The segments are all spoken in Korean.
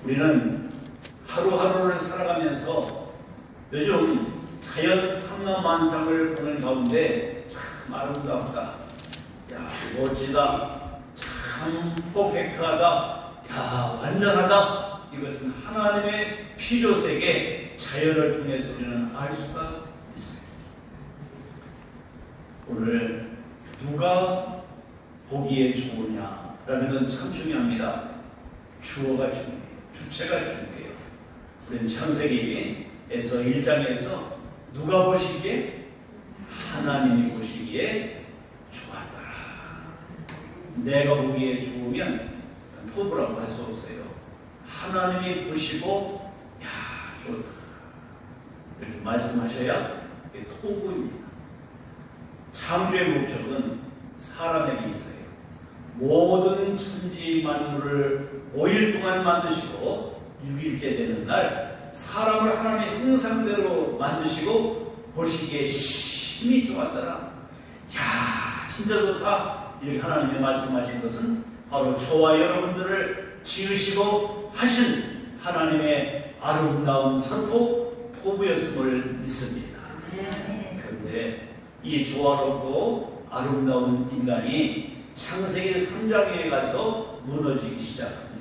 우리는 하루하루를 살아가면서 요즘 자연 삼라만상을 보는 가운데 참 아름답다, 야 멋지다, 참 퍼펙트하다, 야 완전하다, 이것은 하나님의 피조세계 자연을 통해서 우리는 알 수가 있습니다. 오늘 누가 보기에 좋으냐라는 건 참 중요합니다. 주어가 중요해요. 주체가 중요해요. 우리는 창세기에서 1장에서 누가 보시기에? 하나님이 보시기에 좋았다. 내가 보기에 좋으면 토부라고 할 수 없어요. 하나님이 보시고 야 좋다 이렇게 말씀하셔야 이게 토부입니다. 창조의 목적은 사람에게 있어요. 모든 천지 만물을 5일 동안 만드시고 6일째 되는 날 사람을 하나님의 형상대로 만드시고 보시기에 심히 좋았더라. 야 진짜 좋다. 이렇게 하나님이 말씀하신 것은 바로 저와 여러분들을 지으시고 하신 하나님의 아름다운 선포 토부였음을 믿습니다. 그런데 이 조화롭고 아름다운 인간이 창세기 3장에 가서 무너지기 시작합니다.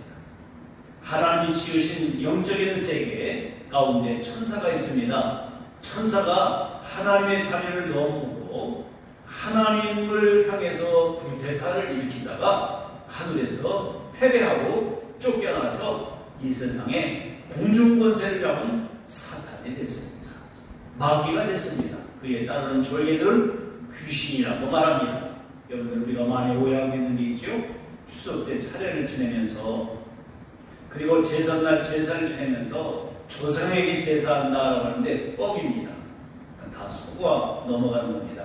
하나님이 지으신 영적인 세계 가운데 천사가 있습니다. 천사가 하나님의 자리를 넘보고 하나님을 향해서 구태타를 일으키다가 하늘에서 패배하고 쫓겨나서 이 세상에 공중권세를 잡은 사탄이 됐습니다. 마귀가 됐습니다. 그에 따르는 졸개들은 귀신이라고 말합니다. 여러분들 우리가 많이 오해하고 있는 게 있죠. 추석 때 차례를 지내면서 그리고 제삿날 제사를 지내면서 조상에게 제사한다라고 하는데 뻥입니다. 다 속아 넘어가는 겁니다.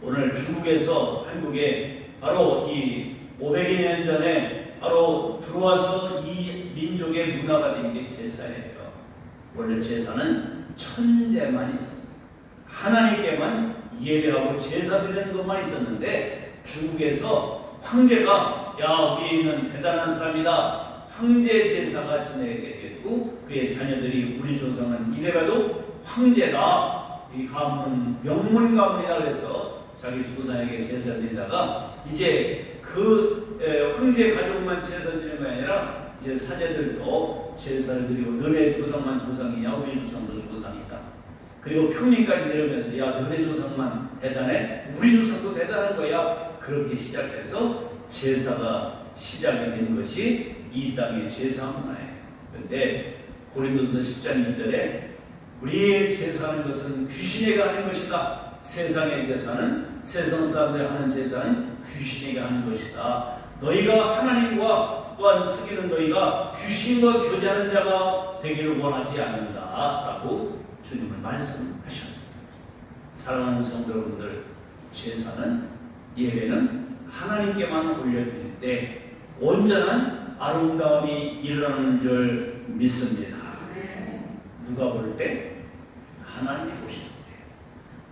오늘 중국에서 한국에 바로 이 500여 년 전에 바로 들어와서 이 민족의 문화가 된 게 제사예요. 원래 제사는 천재만 있었어요. 하나님께만 예배하고 제사 드리는 것만 있었는데 중국에서 황제가 야 우리는 대단한 사람이다. 황제 제사가 지내게 됐고 그의 자녀들이 우리 조상은 이래가도 황제다. 이 가문은 명문 가문이다. 그래서 자기 조상에게 제사 드리다가 이제 그 황제 가족만 제사 드리는 게 아니라 이제 사제들도 제사를 드리고 너네 조상만 조상이냐 우리 조상도 조상이다. 그리고 평민까지 내려오면서 야 너네 조상만 대단해 우리 조상도 대단한 거야. 그렇게 시작해서 제사가 시작이 된 것이 이 땅의 제사 문화예요. 그런데 고린도서 10장 2절에 우리의 제사하는 것은 귀신에게 하는 것이다. 세상의 제사는 세상 사람들이 하는 제사는 귀신에게 하는 것이다. 너희가 하나님과 또한 사귀는 너희가 귀신과 교제하는 자가 되기를 원하지 않는다 라고 주님은 말씀하셨습니다. 사랑하는 성도 여러분들, 제사는 예배는 하나님께만 올려드릴 때 온전한 아름다움이 일어나는 줄 믿습니다. 누가 볼 때? 하나님이 보실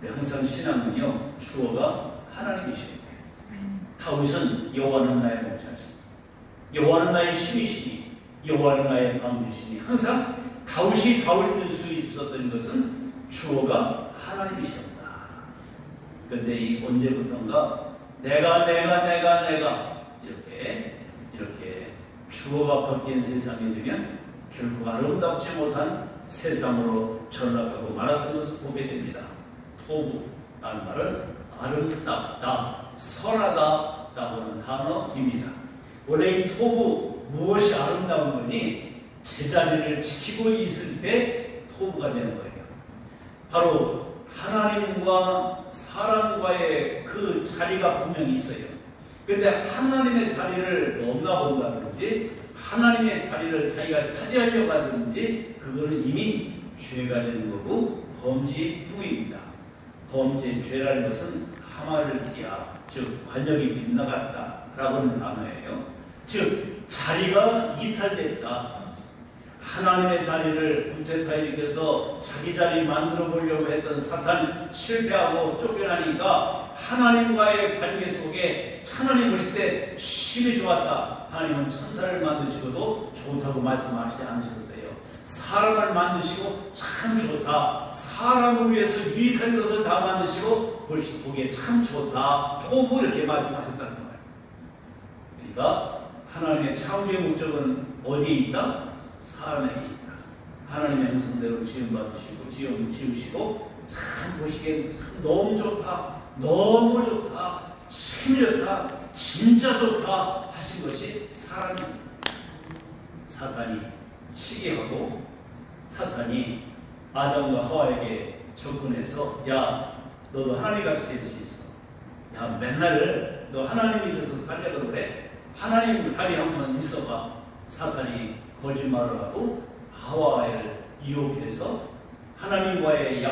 때. 항상 신앙은요 주어가 하나님이십니다. 다윗은 여호와는 나의 목자시니 여호와는 나의 힘이시니 여호와는 나의 방주시니 항상 다윗이 다윗일 수 있었던 것은 주어가 하나님이셨다. 그런데 이 언제부턴가 내가 이렇게 주어가 바뀐 세상이 되면 결국 아름답지 못한 세상으로 전락하고 말았던 것을 보게 됩니다. 토부라는 말은 아름답다, 선하다 라고 하는 단어입니다. 원래 이 토부 무엇이 아름다운 거니 제자리를 지키고 있을 때 토부가 되는 거예요. 바로 하나님과 사람과의 그 자리가 분명히 있어요. 그런데 하나님의 자리를 넘나본다든지 하나님의 자리를 자기가 차지하려고 하든지 그거는 이미 죄가 되는 거고 범죄의 행위입니다. 범죄, 죄라는 것은 하마르티아, 즉 관역이 빗나갔다 라고 하는 단어예요. 즉 자리가 이탈됐다. 하나님의 자리를 구테타 일으켜서 자기 자리 만들어 보려고 했던 사탄 실패하고 쫓겨나니까 하나님과의 관계 속에 하나님 보실 때 심히 좋았다. 하나님은 천사를 만드시고도 좋다고 말씀하시지 않으셨어요. 사람을 만드시고 참 좋다. 사람을 위해서 유익한 것을 다 만드시고 보기에 참 좋다. 토부 이렇게 말씀하셨다는 거예요. 그러니까 하나님의 창조의 목적은 어디에 있다? 사람에게 있다. 하나님의 형상대로 지음받으시고 지으시고 참 보시기엔 참 너무 좋다. 너무 좋다. 참 좋다. 진짜 좋다 하신 것이 사람입니다. 사탄이 시기하고 사탄이 아담과 하와에게 접근해서 야 너도 하나님같이 될 수 있어. 야 맨날 너 하나님 밑에서 살려고 그래. 하나님 다리 한번 있어봐. 사탄이 거짓말을 하고 하와를 유혹해서 하나님과의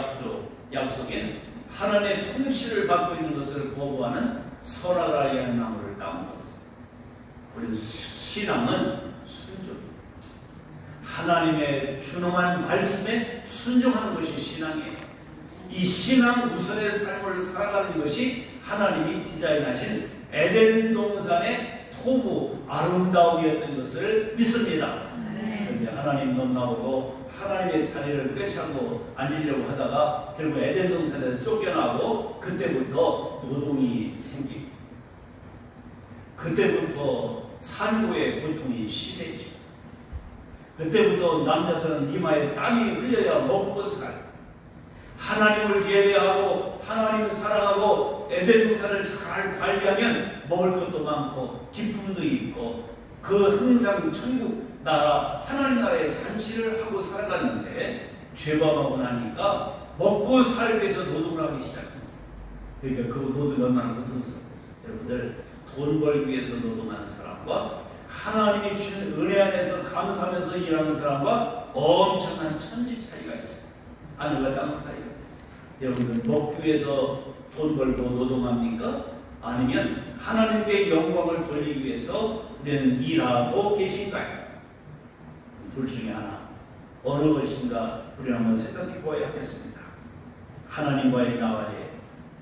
약속엔 하나님의 통치를 받고 있는 것을 거부하는 선악을 알게 하는 나무를 따먹었어요. 우리 신앙은 순종입니다. 하나님의 준엄한 말씀에 순종하는 것이 신앙이에요. 이 신앙 우선의 삶을 살아가는 것이 하나님이 디자인하신 에덴 동산의 토부 아름다움이었던 것을 믿습니다. 그런데 하나님 넘나오고 하나님의 자리를 꿰차고 앉으려고 하다가 결국 에덴 동산에서 쫓겨나고 그때부터 노동이 생기고 그때부터 산고의 고통이 심해지고 그때부터 남자들은 이마에 땀이 흘려야 먹고 살아요. 하나님을 예배하고 하나님을 사랑하고 에덴 동산을 잘 관리하면 먹을 것도 많고 기쁨도 있고 그 항상 천국 나라 하나님 나라의 잔치를 하고 살아갔는데 죄범하고 나니까 먹고 살기 위해서 노동을 하기 시작합니다. 그러니까 그 노동이 얼마나 고통스럽겠어요. 여러분들 돈 벌기 위해서 노동하는 사람과 하나님이 주신 은혜 안에서 감사하면서 일하는 사람과 엄청난 천지 차이가 있어요. 하늘과 땅 사이가 있어요. 여러분들 먹기 위해서 돈 벌고 노동합니까? 아니면 하나님께 영광을 돌리기 위해서 우리는 일하고 계신가요? 둘 중에 하나. 어느 것인가 우리는 한번 생각해 보아야 하겠습니다. 하나님과의 나와의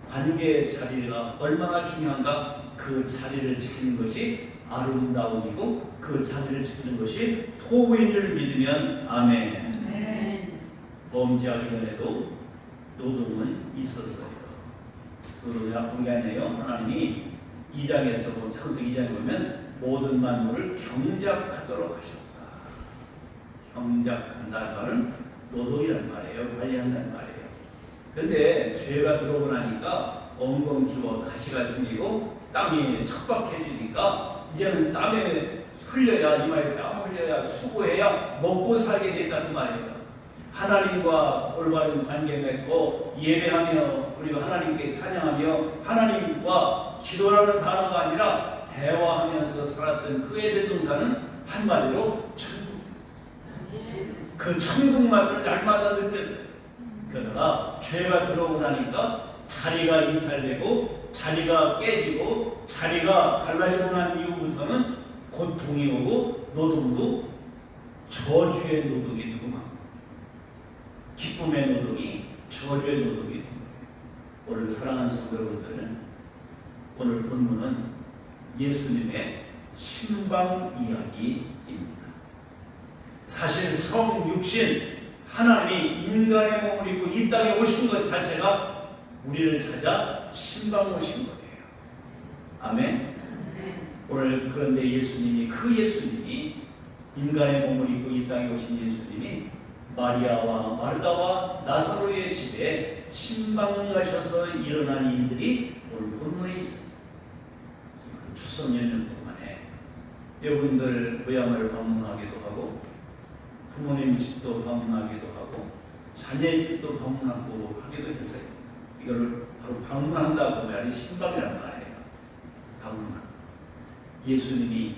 관계의 자리가 얼마나 중요한가? 그 자리를 지키는 것이 아름다움이고 그 자리를 지키는 것이 토부인 줄 믿으면 아멘. 범죄하기 전에도 노동은 있었어요. 그 나쁜 게 아니에요. 하나님이 2장에서 창세기 2장에 보면 모든 만물을 경작하도록 하셨다. 경작한다는 말은 노동이란 말이에요. 관리한다는 말이에요. 그런데 죄가 들어오고 나니까 엉겅퀴와 가시가 생기고 땀이 척박해지니까 이제는 땀에 흘려야 이마에 땀 흘려야 수고해야 먹고 살게 됐다는 말이에요. 하나님과 올바른 관계 맺고 예배하며 그리고 하나님께 찬양하며 하나님과 기도라는 단어가 아니라 대화하면서 살았던 그 에덴 동산은 한마디로 천국이었어요. 그 천국 맛을 날마다 느꼈어요. 그러다가 죄가 들어오고 나니까 자리가 이탈되고 자리가 깨지고 자리가 갈라지고 난 이후부터는 고통이 오고 노동도 저주의 노동이 되고 막 기쁨의 노동이 저주의 노동이 됩니다. 오늘 사랑하는 성도 여러분들은 오늘 본문은 예수님의 신방 이야기입니다. 사실 성육신 하나님이 인간의 몸을 입고 이 땅에 오신 것 자체가 우리를 찾아 신방 오신 거예요. 아멘. 오늘 그런데 예수님이 그 예수님이 인간의 몸을 입고 이 땅에 오신 예수님이 마리아와 마르다와 나사로의 집에 신방 가셔서 일어난 일들이 오늘 본문에 있습니다. 추석 연휴 동안에 여러분들 고향을 방문하기도 하고 부모님 집도 방문하기도 하고 자녀의 집도 방문하고 하기도 했어요. 이걸 바로 방문한다고 말이 신방이란 말이에요. 방문. 예수님이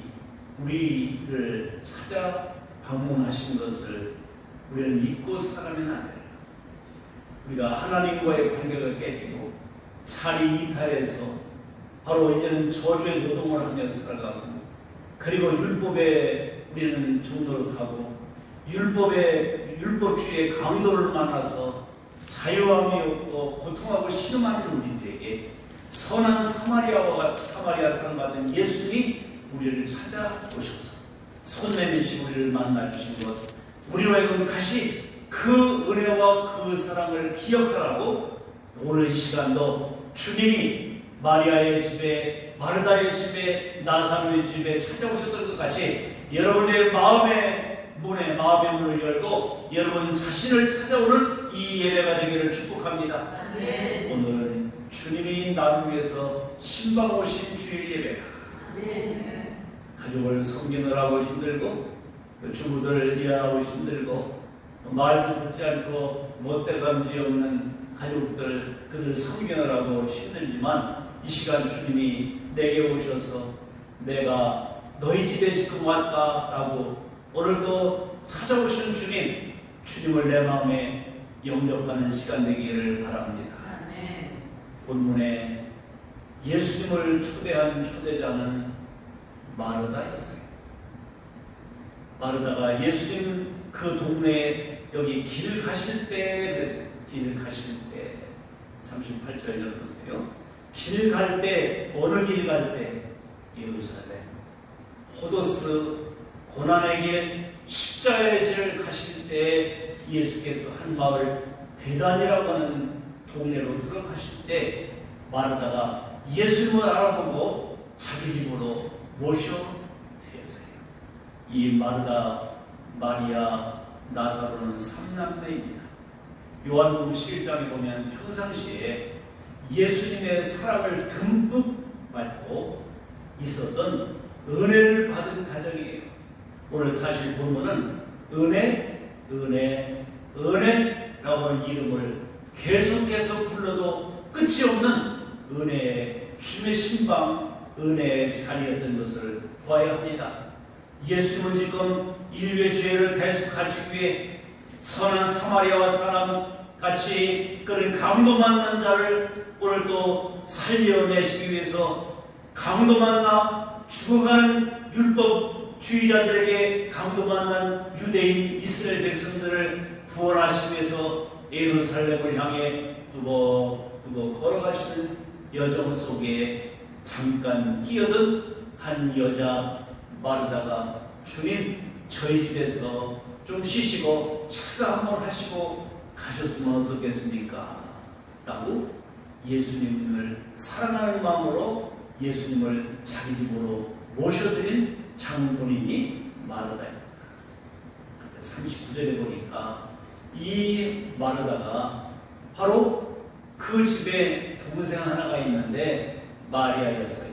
우리를 찾아 방문하신 것을 우리는 잊고 살아가면 안 돼요. 우리가 하나님과의 관계가 깨지고 자리 이탈해서 바로 이제는 저주의 노동을 하며 살아가고 그리고 율법에 우리는 종노릇하고 율법주의의 강도를 만나서 자유함이 없고 고통하고 신음하는 우리들에게 선한 사마리아 사람 같은 예수님이 우리를 찾아오셔서 손 내미시 우리를 만나주신 것, 우리로 하여금 다시 그 은혜와 그 사랑을 기억하라고 오늘 이 시간도 주님이 마리아의 집에, 마르다의 집에, 나사로의 집에 찾아오셨던 것 같이 여러분의 마음의 문을 열고 여러분 자신을 찾아오는 이 예배가 되기를 축복합니다. 네. 오늘 주님이 나를 위해서 신방 오신 주일 예배가 네. 가족을 섬기느라고 힘들고 주부들 일하고 힘들고 말도 듣지 않고 못되감지 없는 가족들 그들 섬기느라고 힘들지만 이 시간 주님이 내게 오셔서 내가 너희 집에 지금 왔다라고 오늘도 찾아오시는 주님을 내 마음에 영접하는 시간 되기를 바랍니다. 네. 본문에 예수님을 초대한 초대자는 마르다였어요. 마르다가 예수님 그 동네에 여기 길 가실 때 그랬어요. 길 가실 때 38절 열어보세요. 길 갈 때, 어느 길 갈 때? 예루살렘 호도스 고난의 길 십자가의 길을 가실 때 예수께서 한 마을 베단이라고 하는 동네로 들어가실 때 마르다가 예수님을 알아보고 자기 집으로 모셔드렸어요. 이 마르다, 마리아, 나사로는 삼남매입니다. 요한복음 11장에 보면 평상시에 예수님의 사랑을 듬뿍 받고 있었던 은혜를 받은 가정이에요. 오늘 사실 본문은 은혜라고 하는 이름을 계속해서 불러도 끝이 없는 은혜의 주님의 신방, 은혜의 자리였던 것을 보아야 합니다. 예수님은 지금 인류의 죄를 대속하시기 위해 선한 사마리아와 사람 같이 그런 강도 만난 자를 오늘 또 살려내시기 위해서 강도 만나 죽어가는 율법주의자들에게 강도 만난 유대인 이스라엘 백성들을 구원하시기 위해서 예루살렘을 향해 두고 걸어가시는 여정 속에 잠깐 끼어든 한 여자 마르다가 주님 저희 집에서 좀 쉬시고 식사 한번 하시고 가셨으면 어떻겠습니까? 라고 예수님을 사랑하는 마음으로 예수님을 자기 집으로 모셔드린 장본인이 마르다입니다. 39절에 보니까 이 마르다가 바로 그 집에 동생 하나가 있는데 마리아였어요.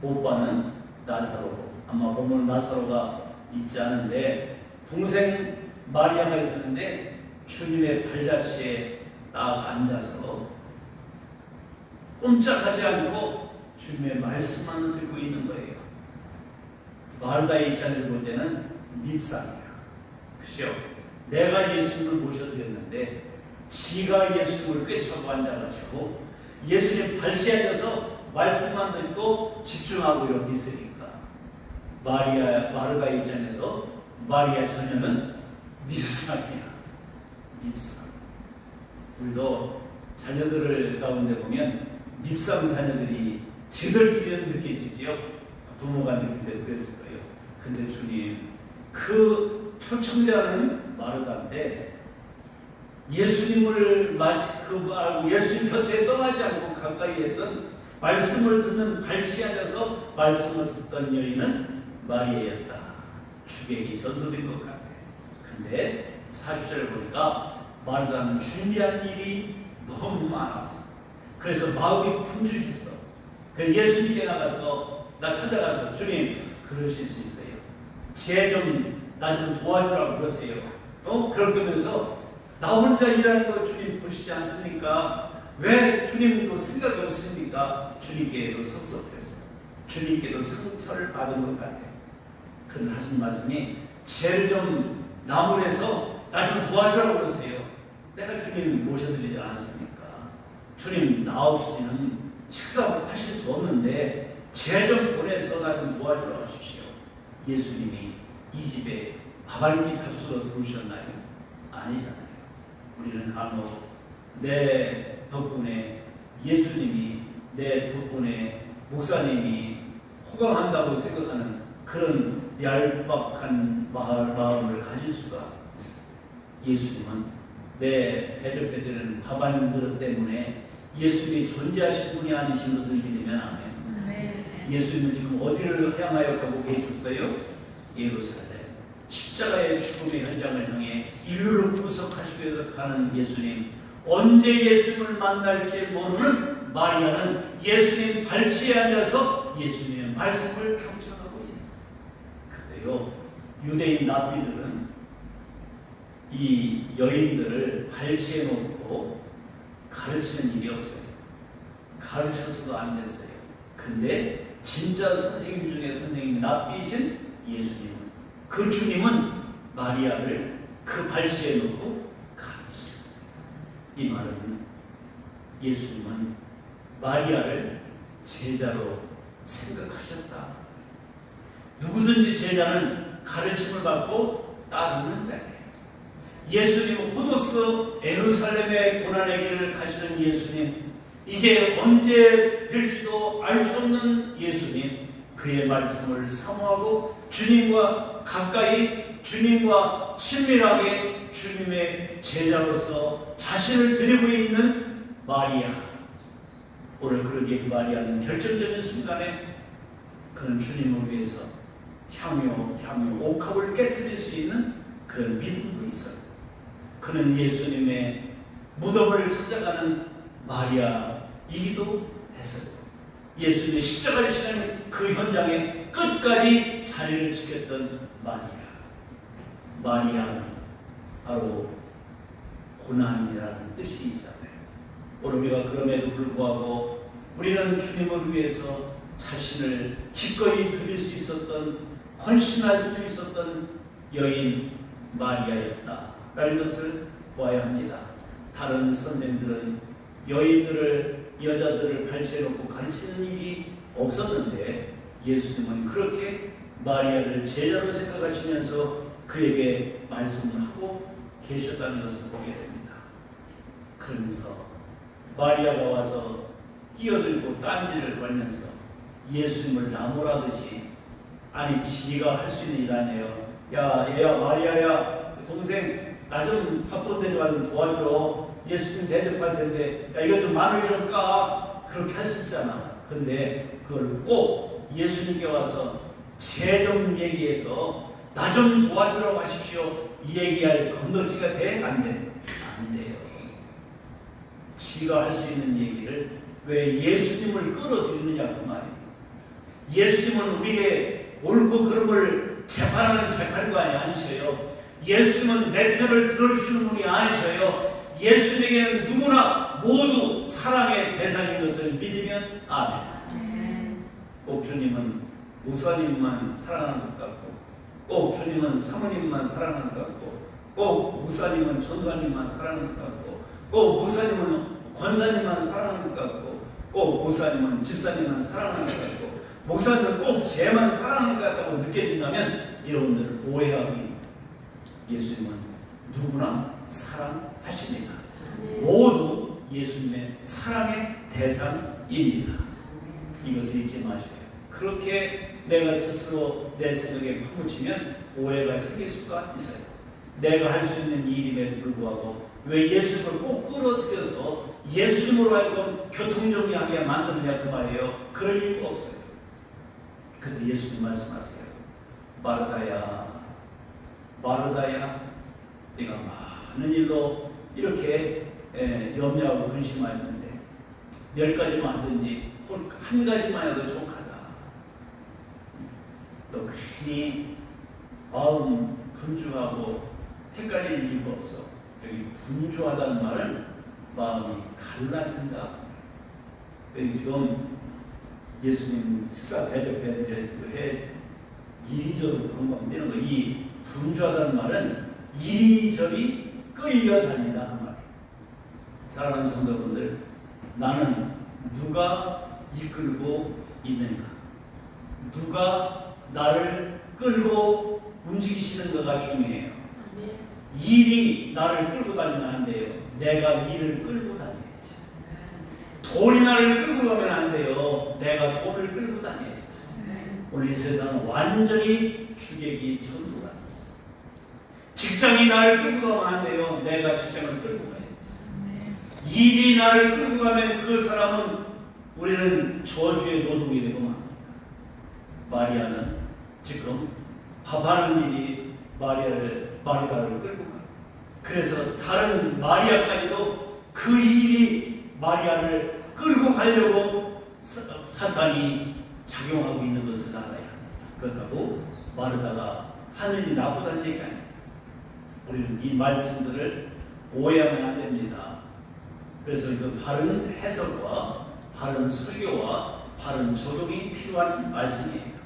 오빠는 나사로. 아마 보면 나사로가 있지 않은데 동생 마리아가 있었는데 주님의 발자취에 딱 앉아서 꼼짝하지 않고 주님의 말씀만 듣고 있는 거예요. 마르다의 입장에서 볼 때는 밉상이야. 그죠? 내가 예수님을 모셔드렸는데 지가 예수님을 꿰차고 앉아가지고 예수님 발치에 앉아서 말씀만 듣고 집중하고 이렇게 있으니까 마르다의 입장에서 마리아 자녀는 밉상이야. 밉상. 우리도 자녀들을 가운데 보면 밉상 자녀들이 지들끼리는 느끼시지요? 부모가 느낄 때 그랬을 거예요. 근데 주님 그 초청자는 마르다인데 예수님을 알고 예수님 곁에 떠나지 않고 가까이 했던 말씀을 듣는 발치에 앉아서 말씀을 듣던 여인은 마리아였다. 주객이 전도된 것 같아. 근데 40절을 보니까 마르다는 준비한 일이 너무 많았어. 그래서 마음이 분주했어. 그래서 예수님께 나가서 찾아가서 주님 그러실 수 있어요. 나 좀 도와주라고 그러세요. 그렇게 하면서 나 혼자 일하는 거 주님 보시지 않습니까? 왜 주님도 생각이 없습니까? 주님께도 섭섭했어. 주님께도 상처를 받은 것 같아. 그런데 하신 말씀이 죄를 좀 나무래서 나 좀 도와주라고 그러세요. 내가 주님 모셔드리지 않았습니까? 주님 나 없이는 식사하실 수 없는데 죄 좀 보내서 나 좀 도와주라고 하십시오. 예수님이 이 집에 밥 한 끼 잡수러 들어오셨나요? 아니잖아요. 우리는 간혹 내 덕분에 예수님이, 내 덕분에 목사님이 호강한다고 생각하는 그런 얄팍한 마음을 가질 수가 있어요. 예수님은 내 대접해드리는 밥 한 그릇 때문에 예수님이 존재하신 분이 아니신 것을 믿으면 아멘. 예수님은 지금 어디를 향하여 가고 계셨어요? 예루살렘. 십자가의 죽음의 현장을 향해 인류를 구속하시기 위해서 가는 예수님. 언제 예수님을 만날지 모르는 마리아는 예수님 발치에 앉아서 예수님의 말씀을 경청하고 있는. 그런데요, 유대인 랍비들은 이 여인들을 발치에 놓고 가르치는 일이 없어요. 가르쳐서도 안 됐어요. 근데 진짜 선생님 중에 선생님 랍비이신 예수님은, 그 주님은 마리아를 그 발치에 놓고 가르치셨어요. 이 말은 예수님은 마리아를 제자로 생각하셨다. 누구든지 제자는 가르침을 받고 따르는 자예요. 예수님 호도스 예루살렘의 고난의 길을 가시는 예수님, 이제 언제 뵐지도 알 수 없는 예수님, 그의 말씀을 사모하고 주님과 가까이, 주님과 친밀하게 주님의 제자로서 자신을 드리고 있는 마리아. 오늘 그러기에 그 마리아는 결정적인 순간에 그는 주님을 위해서 향유 옥합을 깨뜨릴 수 있는 그런 믿음도 있어요. 그는 예수님의 무덤을 찾아가는 마리아이기도 했어요. 예수님의 십자가를 지는 그 현장에 끝까지 자리를 지켰던 마리아는 바로 고난이라는 뜻이 있잖아요. 오늘 우리가 그럼에도 불구하고 우리는 주님을 위해서 자신을 기꺼이 드릴 수 있었던, 헌신할 수 있었던 여인 마리아였다라는 것을 보아야 합니다. 다른 선생들은 여자들을 발치해 놓고 가르치는 일이 없었는데 예수님은 그렇게 마리아를 제자로 생각하시면서 그에게 말씀을 하고 계셨다는 것을 보게 됩니다. 그러면서 마리아가 와서 끼어들고 딴지를 걸면서 예수님을 나무라듯이, 아니 지가 할 수 있는 일 아니에요. 야 얘야 마리아야, 동생 나 좀 바쁜데 좀 도와줘. 예수님 대접할 텐데 야 이거 좀 마늘 좀 까. 그렇게 할 수 있잖아. 근데 그걸 꼭 예수님께 와서 제 좀 얘기해서 나 좀 도와주라고 하십시오, 이 얘기할 건덕지가 돼? 안 돼? 안 돼요. 지가 할 수 있는 얘기를 왜 예수님을 끌어들이느냐 그 말이에요. 예수님은 우리의 옳고 그름을 재판하는 재판관이 아니셔요. 예수님은 내 편을 들어주시는 분이 아니셔요. 예수님에게는 누구나 모두 사랑의 대상인 것을 믿으면 아멘. 꼭 주님은 목사님만 사랑하는 것 같고, 꼭 주님은 사모님만 사랑하는 것 같고, 꼭 목사님은 전도관님만 사랑하는 것 같고, 꼭 목사님은 권사님만 사랑하는 것 같고, 꼭 목사님은 집사님만 사랑하는 것 같고, 목사님은 꼭 쟤만 사랑하는 것 같다고 느껴진다면 여러분들 오해하기. 예수님은 누구나 사랑하십니다. 모두 예수님의 사랑의 대상입니다. 이것을 잊지 마셔요. 그렇게 내가 스스로 내 생각에 파묻히면 오해가 생길 수가 있어요. 내가 할 수 있는 일임에도 불구하고 왜 예수님을 꼭 끌어들여서 예수님으로 하여금 교통정리하게 만드느냐 그 말이에요. 그럴 이유가 없어요. 근데 예수님 말씀하세요. 마르다야, 내가 많은 일로 이렇게 염려하고 근심하였는데 10가지만 하든지 혹은 한 가지만 해도 족하다. 또 괜히 마음 분주하고 헷갈릴 이유가 없어. 여기 분주하다는 말은 마음이 갈라진다. 여기 지금 예수님 식사 대접해 이리저리 건강되는 거, 이 분주하다는 말은 이리저리 끌려다닌다 그 말이에요. 사랑하는 성도분들, 나는 누가 이끌고 있는가? 누가 나를 끌고 움직이시는 거가 중요해요. 일이 나를 끌고 다니면 안 돼요. 내가 일을 끌고 다녀야지. 돈이 나를 끌고 가면 안 돼요. 내가 돈을 끌고 다녀야지. 오늘 이 세상은 완전히 주객이 전도가 됐어. 직장이 나를 끌고 가면 안 돼요. 내가 직장을 끌고 가야지. 일이 나를 끌고 가면 그 사람은 우리는 저주의 노동이 되고 맙니다. 마리아는 지금 밥하는 일이 마리아를 끌고 가요. 그래서 다른 마리아까지도 그 일이 마리아를 끌고 가려고 사탄이 작용하고 있는 것을 알아야 합니다. 그렇다고 마르다가 하늘이 나쁘다는 얘기가 아니에요. 우리는 이 말씀들을 오해하면 안 됩니다. 그래서 이거 바른 해석과 바른 설교와 바른 적용이 필요한 말씀이에요.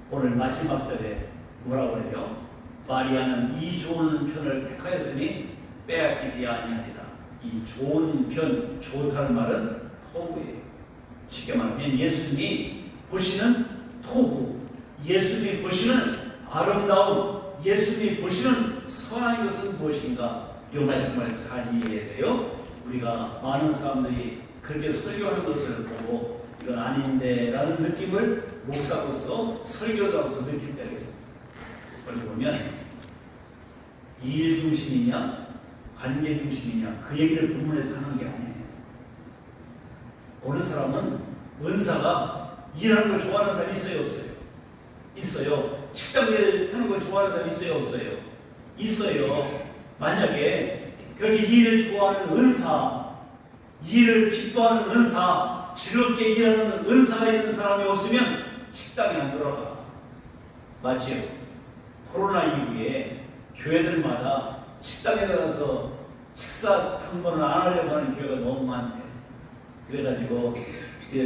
오늘 마지막 절에 뭐라고 그래요? 마리아는 이 좋은 편을 택하였으니 빼앗기지 아니하리라. 이 좋은 편, 좋다는 말은 토부예요. 쉽게 말하면 예수님이 보시는 토부, 예수님이 보시는 아름다움, 예수님이 보시는 선한 것은 무엇인가? 이 말씀을 잘 이해해야 돼요. 우리가 많은 사람들이 그렇게 설교하는 것을 보고 이건 아닌데 라는 느낌을 목사로서 설교자로서 느낄 때가 있었어요. 그걸 보면 일 중심이냐 관계 중심이냐 그 얘기를 본문에서 하는 게 아니에요. 어느 사람은 은사가 일하는 걸 좋아하는 사람이 있어요 없어요? 있어요. 식당일 하는 걸 좋아하는 사람이 있어요 없어요? 있어요. 만약에 그렇게 일을 좋아하는 은사, 일을 기뻐하는 은사, 즐겁게 일하는 은사가 있는 사람이 없으면 식당에 안 돌아가. 맞지요? 코로나 이후에 교회들마다 식당에 들어가서 식사 한 번을 안 하려고 하는 교회가 너무 많대요. 그래가지고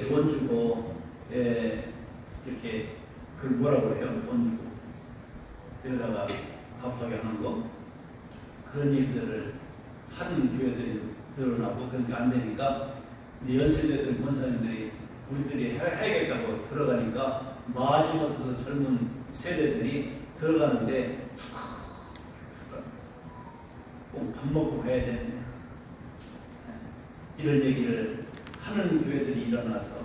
돈 주고 이렇게 그걸 뭐라고 그래요? 돈 주고 데려다가 밥하게 하는 거 그런 일들을 하는 교회들이 늘어나고 그런 게 안 되니까 연세대들 권사님들이 우리들이 해야겠다고 들어가니까 마지막부터 젊은 세대들이 들어가는데 꼭 밥 먹고 가야 되는데 이런 얘기를 하는 교회들이 일어나서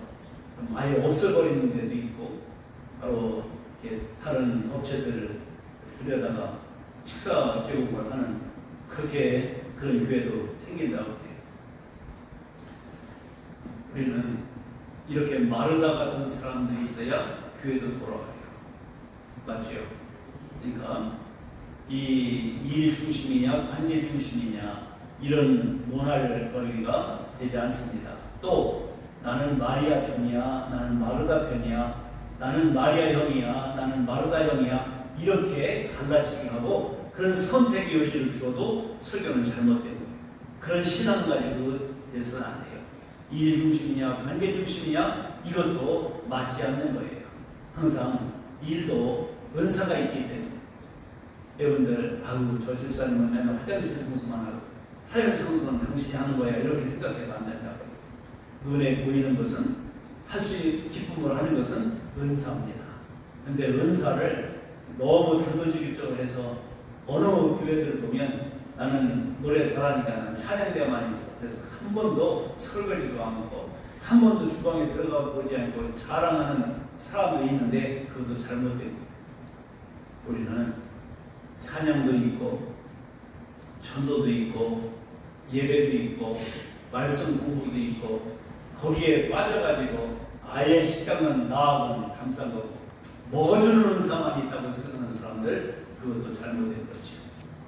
아예 없어버리는 데도 있고 바로 이렇게 다른 업체들을 들여다가 식사 제공을 하는 그렇게 그런 교회도 생긴다고 해요. 우리는 이렇게 마르다 같은 사람들이 있어야 교회도 돌아가요. 맞죠? 그러니까 이 일 중심이냐 관계 중심이냐 이런 논할 거리가 되지 않습니다. 또 나는 마리아 편이야 나는 마르다 편이야 나는 마리아 형이야 나는 마르다 형이야 이렇게 갈라치기 하고 그런 선택의 요지를 주어도 설교는 잘못된 거예요. 그런 신앙 가지고 돼서는 안 돼요. 일 중심이냐 관계 중심이냐 이것도 맞지 않는 거예요. 항상 일도 은사가 있기 때문에 여러분들 아우 저 집사님은 맨날 화장실 청소만 하고 타일 청소는 당신이 하는 거야 이렇게 생각해도 안 된다고요. 눈에 보이는 것은 할 수 있는 기쁨으로 하는 것은 은사입니다. 그런데 은사를 너무 단도직입적으로 해서 어느 교회들을 보면 나는 노래 잘하니까 나는 찬양대만 있어. 그래서 한 번도 설거지도 않고 한 번도 주방에 들어가 보지 않고 자랑하는 사람도 있는데 그것도 잘못되고 우리는 찬양도 있고 전도도 있고 예배도 있고 말씀 공부도 있고 거기에 빠져가지고 아예 식당은 나하고는 감싼 거고 먹어주는 은사만 있다고 생각하는 사람들 그것도 잘못된 거죠.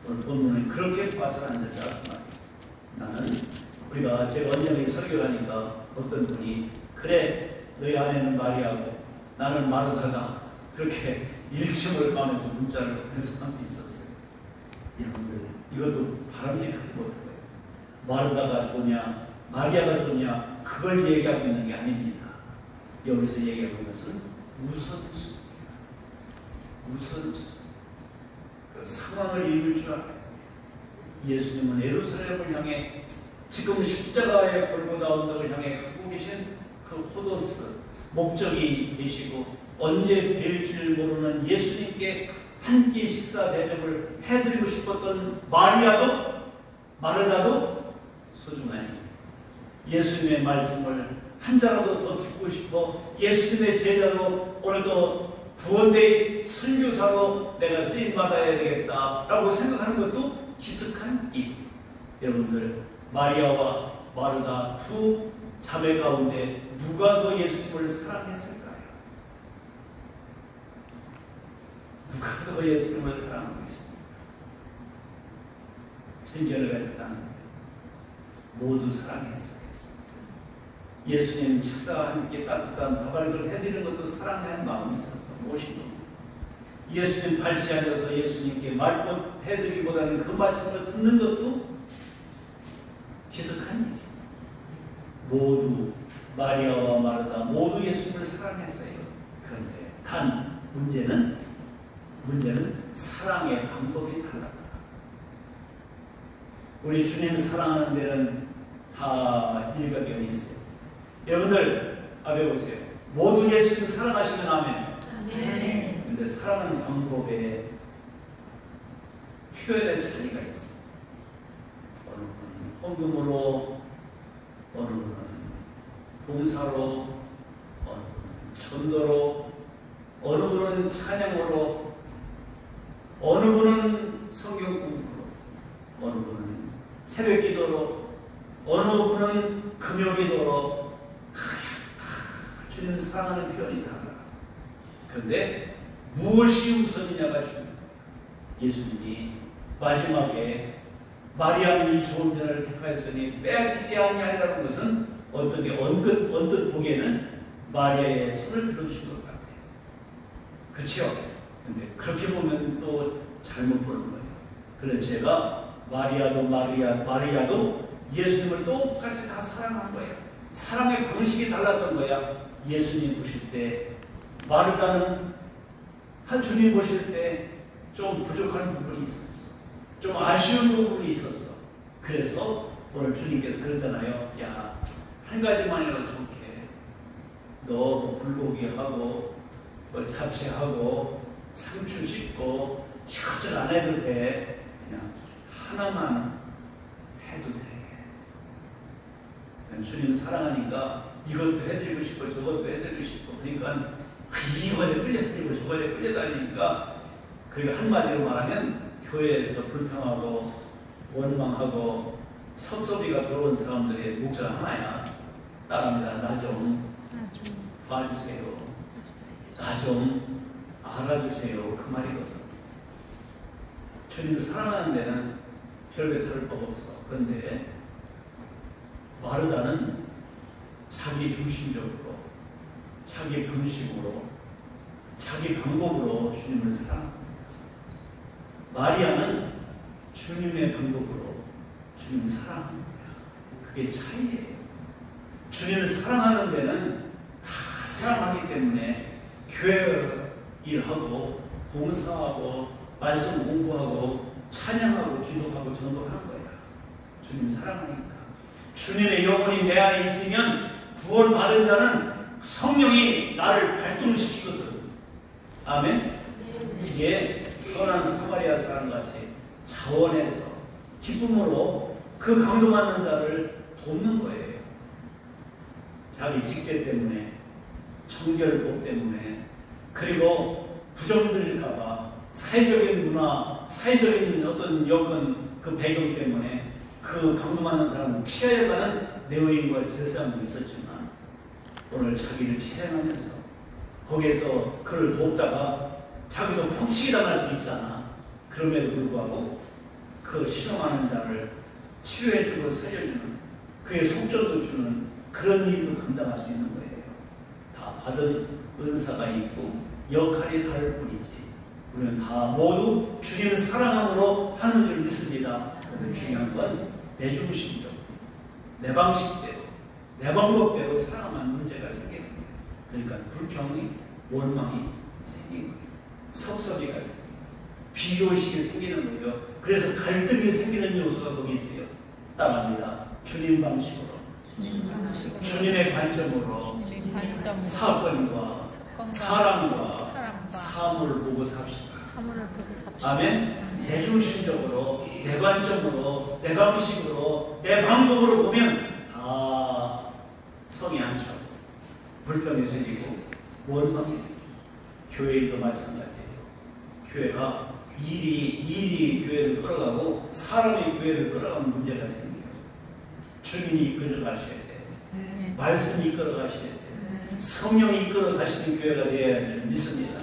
오늘 본문은 그렇게 봐서 안 된다. 나는 우리가 제가 언젠가 설교를 하니까 어떤 분이 그래 너희 아내는 마리아고 나는 마르다가 그렇게 일침을 가면서 문자를 보낸 사람이 있었어요. 여러분들 이것도 바람직하게 못해요. 마르다가 좋냐 마리아가 좋냐 그걸 얘기하고 있는 게 아닙니다. 여기서 얘기하고 있는 것은 우선순위입니다. 우선순위. 그 상황을 이룰 줄 알아요. 예수님은 예루살렘을 향해 지금 십자가의 골고다 언덕을 향해 가고 계신 그 호도스 목적이 계시고 언제 뵐 줄 모르는 예수님께 한 끼 식사 대접을 해드리고 싶었던 마르다도 소중하니 예수님의 말씀을 한 자라도 더 듣고 싶어 예수님의 제자로 오늘도 구원대의 선교사로 내가 쓰임받아야 되겠다라고 생각하는 것도 기특한 일. 여러분들, 마리아와 마르다 두 자매 가운데 누가 더 예수님을 사랑했을까요? 누가 더 예수님을 사랑하고 있습니까? 편견을 가지지 않는데 모두 사랑했어요. 예수님 식사와 함께 따뜻한 밥알을 해드리는 것도 사랑하는 마음이 있어서 모신 겁니다. 예수님 발치에 앉아서 예수님께 말껏 해드리기보다는 그 말씀을 듣는 것도 기특한 일이에요. 모두 마리아와 마르다 모두 예수님을 사랑했어요. 그런데 단 문제는 사랑의 방법이 달랐다. 우리 주님 사랑하는 데는 다 일가견이 있어요. 여러분들 앞에 보세요. 모두 예수님 사랑하시면 아멘. 아멘. 그런데 사랑하는 방법에 표현의 차이가 있어. 어느 분은 헌금으로, 어느 분은 봉사로, 어느 분은 전도로, 어느 분은 찬양으로, 어느 분은 성경 공부로, 어느 분은 새벽기도로, 어느 분은 금요기도로. 주님 사랑하는 표현이 달라. 그런데 무엇이 우선이냐가 중요해요. 예수님이 마지막에 마리아는 이 좋은 자를 택하였으니 빼앗기지 아니하리라는 것은 어떻게 언뜻 보기에는 마리아의 손을 들어주신 것 같아요. 그렇죠? 근데 그렇게 보면 또 잘못 보는 거예요. 그래서 제가 마리아도 예수님을 똑같이 다 사랑한 거예요. 사랑의 방식이 달랐던 거야. 예수님 보실 때 마르다는 한 주님 보실 때 좀 부족한 부분이 있었어. 좀 아쉬운 부분이 있었어. 그래서 오늘 주님께서 그러잖아요. 야, 한 가지만이라도 좋게 너 불고기하고 잡채하고 상추 씻고 이것저것 안 해도 돼. 그냥 하나만 해도 돼. 주님 사랑하니까 이것도 해드리고 싶고 저것도 해드리고 싶고 그러니까 이거에 끌려다니고 저거에 끌려다니니까 그리고 한마디로 말하면 교회에서 불평하고 원망하고 섭섭이가 들어온 사람들의 목적 하나야. 따라합니다. 나 좀 봐주세요. 나 좀 알아주세요. 그 말이거든. 주님 사랑하는 데는 별게 다를 법 없어. 그런데 마르다는 자기 중심적으로, 자기 방식으로, 자기 방법으로 주님을 사랑합니다. 마리아는 주님의 방법으로 주님을 사랑합니다. 그게 차이예요. 주님을 사랑하는 데는 다 사랑하기 때문에 교회 일하고 봉사하고 말씀 공부하고 찬양하고 기도하고 전도하는 거예요. 주님 사랑하니까. 주님의 영혼이 내 안에 있으면 구원받은 자는 성령이 나를 발동시키거든. 아멘. 이게 선한 사마리아 사람같이 자원해서 기쁨으로 그 강도받는 자를 돕는 거예요. 자기 직계 때문에, 정결법 때문에, 그리고 부정들일까봐 사회적인 문화, 사회적인 어떤 여건, 그 배경 때문에 그 강도받는 사람을 피하여 가는 내의인과 제사장도 있었지만 오늘 자기를 희생하면서 거기에서 그를 돕다가 자기도 폭치기 당할 수 있잖아. 그럼에도 불구하고 그 실험하는 자를 치료해주고 살려주는, 그의 속전도 주는 그런 일도 감당할 수 있는 거예요. 다 받은 은사가 있고 역할이 다를 뿐이지 우리는 다 모두 주님을 사랑함으로 하는 줄 믿습니다. 중요한 건 내 중심적으로, 내 방식대로, 내 방법대로 사랑하면 문제가 생기는 거예요. 그러니까 불평이, 원망이 생기는 거예요. 섭섭이가 생기는 거예요. 비교의식이 생기는 거예요. 그래서 갈등이 생기는 요소가 거기 있어요. 따라합니다. 주님 방식으로, 주님의 관점으로 사건과 사람과 삶을 보고 삽시다. 화물을 보고 잡시다. 아멘. 내 중심적으로, 내 관점으로, 내 방식으로, 내 방법으로 보면 성이 안 차고 불평이 생기고 원망이 생기고 교회도 마찬가지예요. 교회가 일이 교회를 끌어가고 사람이 교회를 끌어가는 문제가 생겨요. 주님이 이끌어 가셔야 돼요. 말씀이 이끌어 가셔야 돼요. 성령이 이끌어 가시는 교회가 되어야 줄 믿습니다.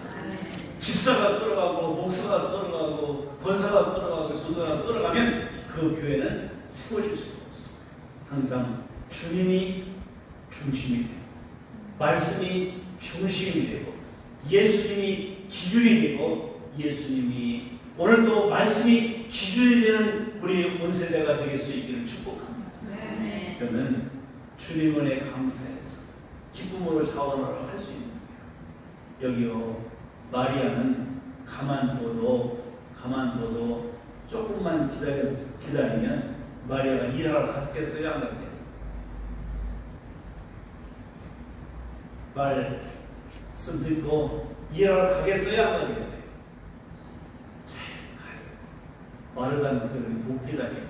집사가 끌어가고 목사가 끌어가고 권사가 끌어가고 전도가 끌어가면 그 교회는 세워질 수가 없어요. 항상 주님이 중심이 되고 말씀이 중심이 되고 예수님이 기준이 되고 예수님이 오늘도 말씀이 기준이 되는 우리 온 세대가 되길 수 있기를 축복합니다. 그러면 주님 은혜 감사해서 기쁨으로 자원을 할 수 있는 거예요. 여기요 마리아는 가만둬도 조금만 기다리면 마리아가 일하러 갔겠어요? 안 갔겠어요? 말씀 듣고 일하러 가겠어요? 안 가겠어요? 잘 가요. 마르다는 그걸 못 기다려요.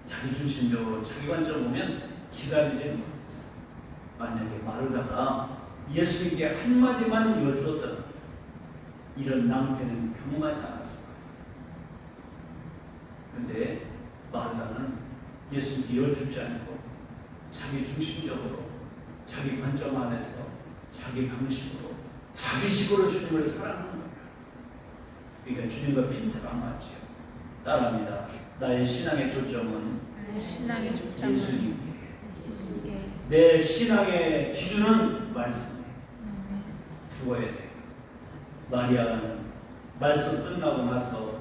자기 중심적으로 자기 관점 보면 기다리지 못했어요. 만약에 마르다가 예수님께 한마디만 여주었다면 이런 낭패는 경험하지 않았을 거예요. 그런데 마르다는 예수님께 여쭙지 않고 자기 중심적으로 자기 관점 안에서 자기 방식으로 자기식으로 주님을 사랑하는 거예요. 그러니까 주님과 핀트가 안 맞죠. 따라합니다. 나의 신앙의 초점은 예수님께. 내 신앙의 기준은 말씀이에요. 두어야 돼요. 마리아는 말씀 끝나고 나서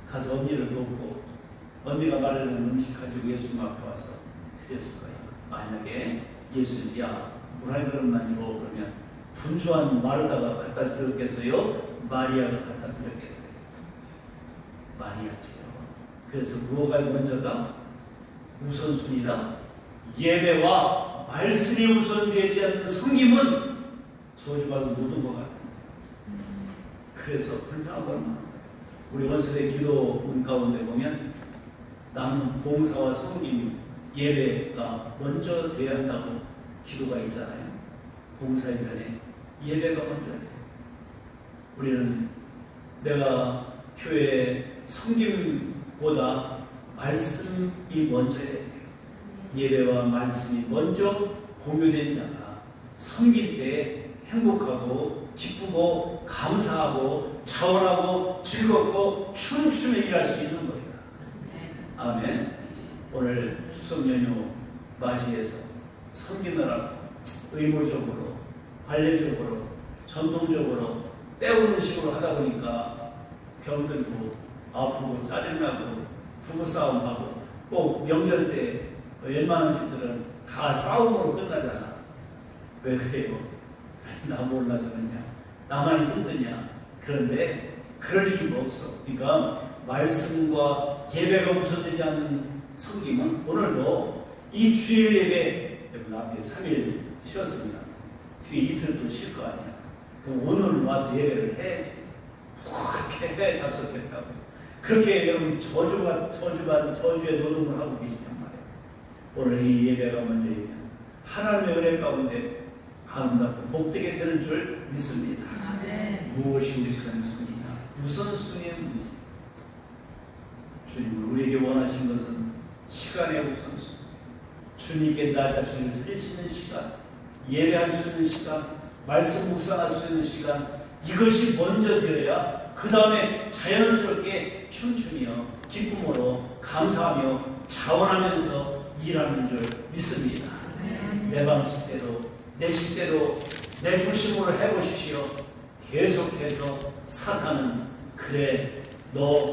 가서 언니를 돕고 언니가 말하는 음식 가지고 예수님 앞에 와서 드렸을 거예요. 만약에 예수님이 물 한 그릇만 줘 그러면 분주한 마르다가 갖다 드렸겠어요? 마리아가 갖다 드렸겠어요? 마리아지요. 그래서 무엇가 먼저다? 우선순위다. 예배와 말씀이 우선되지 않는 성김은 저주받은 모든 것 같아요. 그래서 불편하고 얼마나 우리 원세대 기도문 가운데 보면 나는 봉사와 성김 예배가 먼저 돼야 한다고 기도가 있잖아요. 봉사 이전에 예배가 먼저 돼요. 우리는 내가 교회 성김보다 말씀이 먼저 해야 돼요. 예배와 말씀이 먼저 공유된 자가 섬길 때 행복하고 기쁘고 감사하고 자원하고 즐겁고 춤추며 일할 수 있는 거예요. 아멘. 오늘 추석 연휴 맞이해서 섬기느라고 의무적으로 관례적으로 전통적으로 때우는 식으로 하다 보니까 병들고 아프고 짜증나고 부부싸움하고 꼭 명절 때 웬만한 집들은 다 싸움으로 끝나잖아. 왜 그래요? 나 몰라 저러냐? 나만 힘드냐? 그런데 그럴 이유가 없어. 그러니까 말씀과 예배가 우선되지 않는 섬김은 오늘도 이 주일 예배 여러분 앞에 3일 쉬었습니다. 뒤에 이틀도 쉴 거 아니야. 그럼 오늘 와서 예배를 해야지. 그렇게 해 잡석했다고. 그렇게 여러분 저주의 노동을 하고 계시단 말이에요. 오늘 이 예배가 먼저이면 하나님의 은혜 가운데 아름답고 복되게 되는 줄 믿습니다. 아멘. 무엇이 우선순위냐? 우선순위는 주님은 우리에게 원하신 것은 시간의 우선순위. 주님께 나 자신을 드릴 수 있는 시간, 예배할 수 있는 시간, 말씀 묵상할 수 있는 시간, 이것이 먼저 되어야 그 다음에 자연스럽게 춤추며 기쁨으로 감사하며 자원하면서 일하는 줄 믿습니다. 내 방식대로 내 식대로 내 중심으로 해보십시오. 계속해서 사탄은 너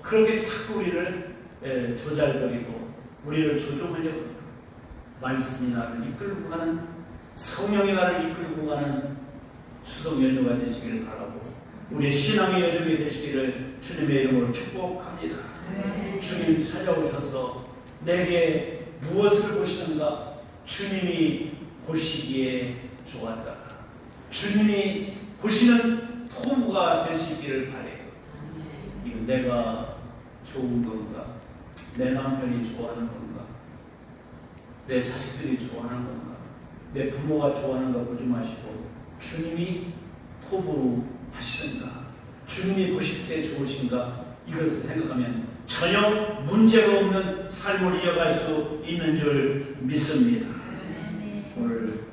그렇게 자꾸 우리를 조잘거리고 우리를 조종하려고 합니다. 말씀이 나를 이끌고 가는 성령이 나를 이끌고 가는 추석 연휴가 되시기를 바라고 우리의 신앙의 여정이 되시기를 주님의 이름으로 축복합니다. 주님 찾아오셔서 내게 무엇을 보시는가? 주님이 보시기에 좋았다. 주님이 보시는 토부가 될 수 있기를 바래요. 이건 내가 좋은 건가? 내 남편이 좋아하는 건가? 내 자식들이 좋아하는 건가? 내 부모가 좋아하는 거 보지 마시고 주님이 토부로 하시는가? 주님이 보실 때 좋으신가? 이것을 생각하면 전혀 문제가 없는 삶을 이어갈 수 있는 줄 믿습니다. 오늘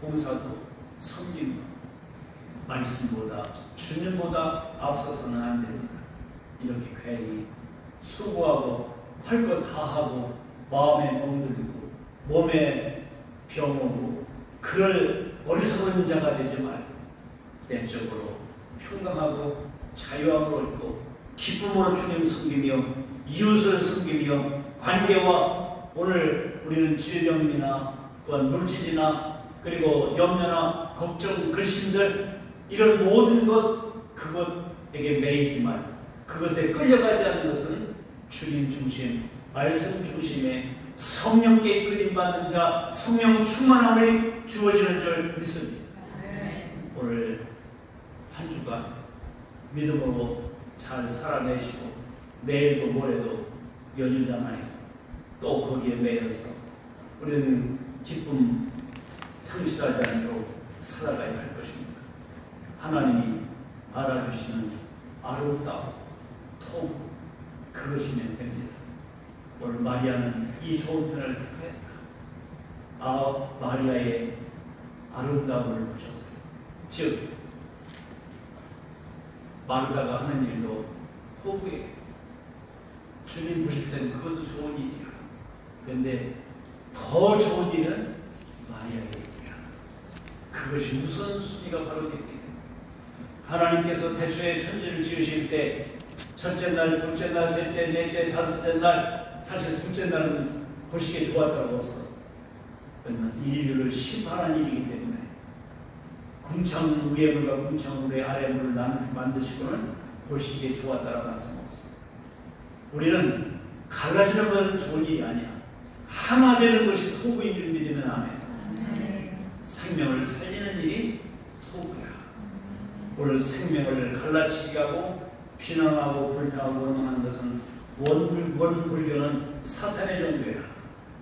봉사도 섬김도 말씀보다 주님보다 앞서서는 안 됩니다. 이렇게 괜히 수고하고 할 것 다 하고 마음에 멍들고 몸에 병 오고 그럴 어리석은 자가 되지 말고 내적으로 평강하고 자유함을 얻고 기쁨으로 주님 섬기며 이웃을 섬기며 관계와 오늘 우리는 질병이나 또한 물질이나 그리고 염려나 걱정, 근심들 이런 모든 것 그것에게 매이지 말고 그것에 끌려가지 않는 것은 주님 중심, 말씀 중심의 성령께 이끌림 받는 자, 성령 충만함이 주어지는 줄 믿습니다. 오늘 한 주간 믿음으로 잘 살아내시고 내일도 모레도 연휴잖아요. 또 거기에 매여서 우리는 기쁨 상실하지 않도록 살아가야 할 것입니다. 하나님이 알아주시는 아름다운 토부 그것이면 됩니다. 오늘 마리아는 이 좋은 편을 택하였다. 마리아의 아름다움을 보셨어요. 즉 마르다가 하는 일도 토부예요. 주님 보실 때는 그것도 좋은 일이야. 그런데 더 좋은 일은 마리아의 일이야. 그것이 우선순위가 바로 되기 때문에 하나님께서 태초에 천지를 지으실 때 첫째 날, 둘째 날, 셋째, 넷째, 다섯째 날 사실 둘째 날은 보시기에 좋았다고 없어. 그러나 인류를 심판하는 일이기 때문에 궁창 위의 물과 궁창 위의 아래 물을 만드시고는 보시기에 좋았다라고 말씀 없어. 우리는 갈라지는 것은 좋은 일이 아니야. 하나 되는 것이 토부인 줄 믿으면 아멘. 생명을 살리는 일이 토부야. 오늘 생명을 갈라치게 하고 비난하고 불평하고 원망하는 것은 원불교는 사탄의 종교야.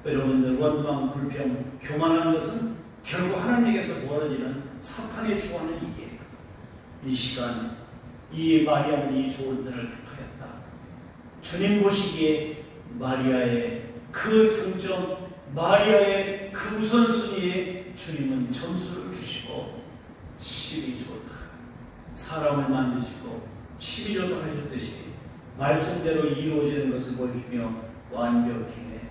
여러분들 원망, 불평, 교만하는 것은 결국 하나님에게서 벌어지는 사탄의 주하는 일이에요. 이 시간 이 마리아는 이 좋은 날을 택하였다. 주님 보시기에 마리아의 그 장점, 마리아의 그 우선순위에 주님은 점수를 주시고 12조다. 사람을 만드시고 12조도 하셨듯이 말씀대로 이루어지는 것을 보이며 완벽해,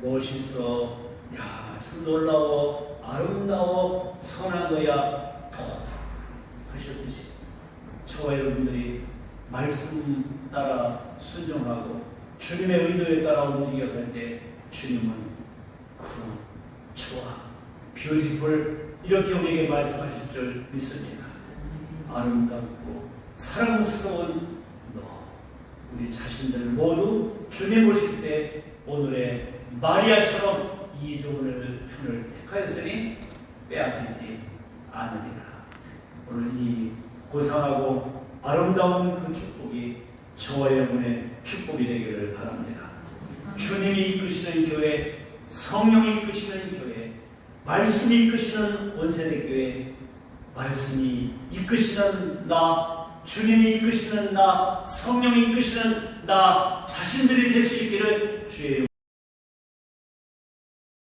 멋있어, 야, 참 놀라워, 아름다워, 선한 거야, 하셨듯이 저와 여러분들이 말씀 따라 순종하고 주님의 의도에 따라 움직여갈 때 주님은 굿, 좋아, 뷰티풀 이렇게 우리에게 말씀하실 줄 믿습니다. 아름답고 사랑스러운 너, 우리 자신들 모두 주님 보실 때 오늘의 마리아처럼 이 좋은 편을 택하였으니 빼앗기지 않으리라. 오늘 이 고상하고 아름다운 그 축복이 저와 여러분의 축복이 되기를 바랍니다. 주님이 이끄시는 교회, 성령이 이끄시는 교회, 말씀이 이끄시는 원세대 교회, 말씀이 이끄시는 나, 주님이 이끄시는 나, 성령이 이끄시는 나 자신들이 될 수 있기를 주의